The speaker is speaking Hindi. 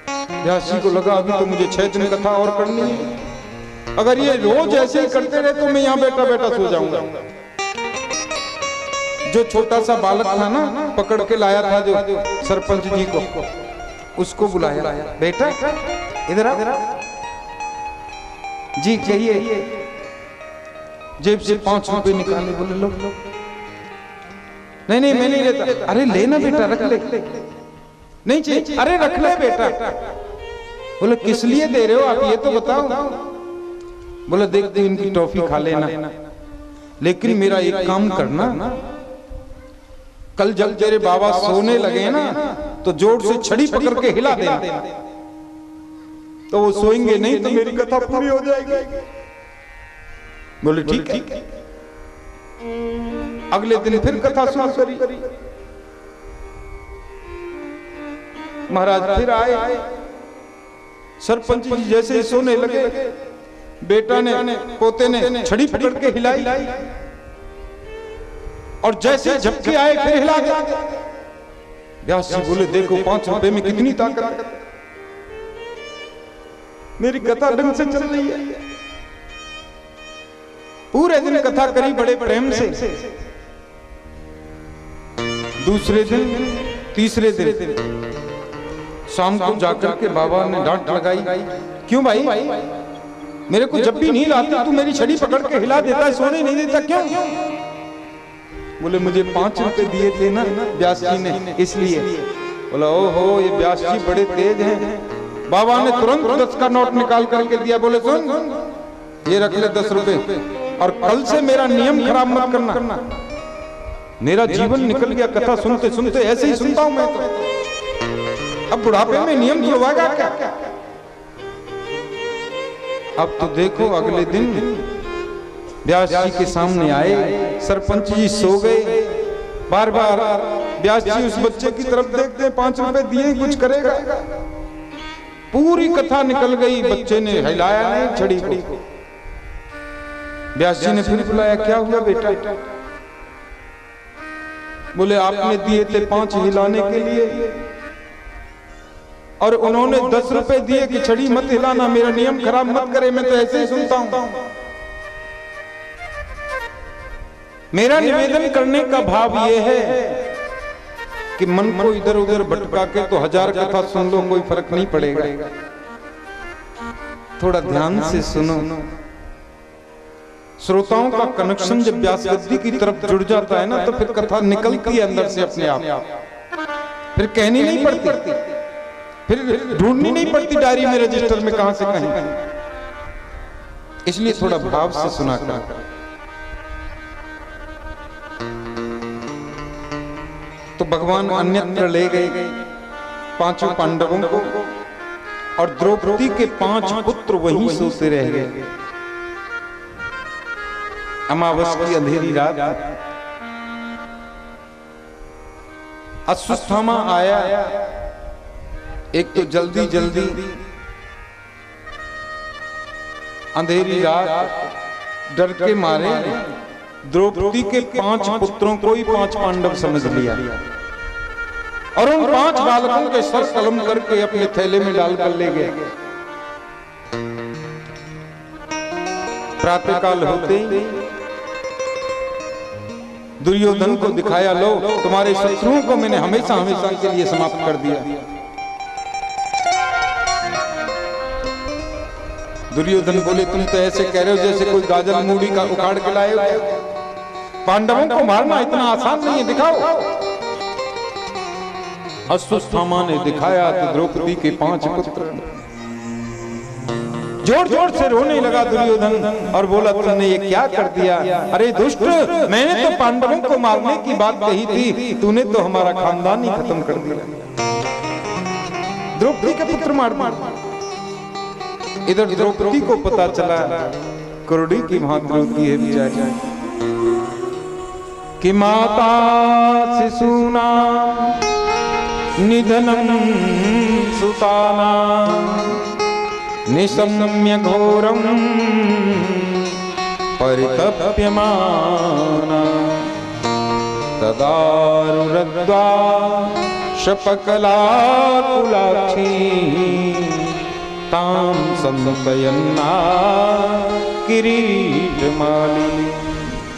व्यास जी को लगा अभी तो मुझे 6 दिन कथा और करनी है, अगर ये रोज ऐसे ही करते रहे तो मैं यहाँ बैठा बैठा सो जाऊंगा। जो छोटा सा बालक था ना, पकड़ के लाया था जो सरपंच जी को, उसको बुलाया, बेटा इधर आ जी, कहिए। जेब से 5 रुपए निकाले, बोले लो। नहीं नहीं मैं नहीं लेता। अरे लेना बेटा, रख ले। नहीं चाहिए। अरे रख ले बेटा। बोले किस लिए दे रहे हो आप, ये तो बताओ। बोले देख दे, इनकी टॉफी खा लेना, लेकिन मेरा एक काम करना, कल जब तेरे बाबा सोने लगे ना तो जोर से छड़ी पकड़ के हिला देना, तो वो सोएंगे नहीं तो मेरी कथा पूरी हो जाएगी। बोले ठीक है। अगले दिन फिर कथा शुरू करी। महाराज फिर आए, सरपंच जी जैसे ही सोने लगे, बेटा ने, पोते ने छड़ी पकड़ के हिलाई, और जैसे झपके आए फिर हिला गया। व्यास जी बोले देखो 5 रुपए में कितनी ताकत, मेरी कथा ढंग से चल रही है। पूरे दिन कथा करी बड़े प्रेम से। दूसरे दिन, तीसरे दिन शाम को जाकर के बाबा ने डांट लगाई, क्यों भाई, मेरे को जब भी नींद आती तू मेरी छड़ी पकड़ के हिला देता है, सोने नहीं देता, क्यों? बोले मुझे 5 रुपए दिए थे ना व्यास जी ने, इसलिए। बोला ओहो, ये व्यास जी बड़े तेज हैं। बाबा ने तुरंत 10 का नोट निकाल करके दिया। बोले सुन, ये रख ले 10 रुपए, और कल से मेरा नियम खराब मत करना। मेरा जीवन निकल गया कथा सुनते सुनते, ऐसे ही सुनता हूं मैं तो। अब बुढ़ापे में नियम खुलवाएगा क्या? अब तो देखो अगले दिन व्यास जी के सामने आए, सरपंच जी सो गए। बार बार व्यास जी उस बच्चे की तरफ देखते हैं, 5 रुपए दिए कुछ करेगा। पूरी कथा निकल गई, बच्चे ने हिलाया नहीं छड़ी को। व्यास जी ने फिर बुलाया, क्या हुआ बेटा? बोले आपने दिए थे 5 हिलाने के लिए, और उन्होंने 10 रुपए दिए कि छड़ी मत हिलाना, मेरा नियम खराब मत करे, मैं तो ऐसे ही सुनता हूं। मेरा निवेदन करने का भाव यह है कि मन को इधर उधर भटका के तो 1000 कथा सुन लो, कोई फर्क नहीं पड़ेगा। थोड़ा ध्यान से सुनो। श्रोताओं का कनेक्शन जब व्यास गद्दी की तरफ जुड़ जाता है ना, तो फिर कथा निकलती है अंदर से अपने आप, फिर कहनी नहीं पड़ती, फिर ढूंढनी नहीं पड़ती डायरी में, रजिस्टर में कहां से कहीं। इसलिए थोड़ा भाव से सुना कर। तो भगवान अन्यत्र ले गए 5 पांडवों को, और द्रौपदी के 5 पुत्र वहीं सोते रह गए। अमावस की अंधेरी रात, अश्वत्थामा आया। एक तो जल्दी जल्दी अंधेरी रात, डर के मारे द्रौपदी के 5 पुत्रों को ही 5 पांडव समझ लिया, और उन 5 बालकों के सर कलम करके अपने थैले में डालकर ले गए। प्रातःकाल होते ही दुर्योधन को दिखाया, लो तुम्हारे शत्रुओं को मैंने हमेशा हमेशा के लिए समाप्त कर दिया। दुर्योधन बोले तुम तो ऐसे कह रहे हो जैसे कोई गाजर मूड़ी का उखाड़ के लाए हो। पांडवों को मारना इतना आसान नहीं है, दिखाओ। अश्वत्थामा ने दिखाया तो द्रौपदी के 5 पुत्र। जोर जोर से रोने लगा दुर्योधन, और बोला तुमने ये क्या कर दिया? अरे दुष्ट, मैंने तो पांडवों को मारने की बात कही थी, तूने तो हमारा खानदान ही खत्म कर दिया। द्रौपदी के पुत्र मार मार। इधर द्रौपदी को पता चला करोड़ी की भांति रोती है बेचारी कि माता शिशूना निधनम सुताना निशम्य घोरम परितप्यमाना तदारुरद्वा शपकलाकुलाक्षी तां संतयन्ना किरीटमाली।